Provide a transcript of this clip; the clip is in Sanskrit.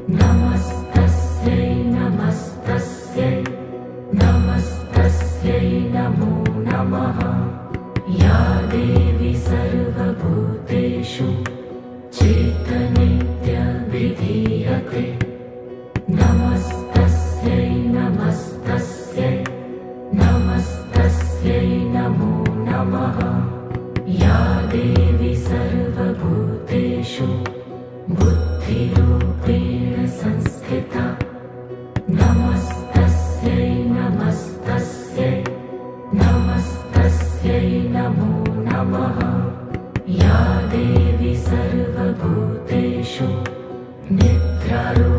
नमस्तस्यै नमस्तस्यै नमस्तस्यै नमो नमः। या देवी सर्वभूतेषु चेतनेत्यभिधीयते। नमस्तस्यै नमस्तस्यै नमस्तस्यै नमो नमः। या देवी सर्वभूतेषु बुद्धिरूपेण संस्थिता। नमस्तस्यै नमस्तस्यै नमस्तस्यै नमो नमः। या देवी सर्वभूतेषु निद्रारूपेण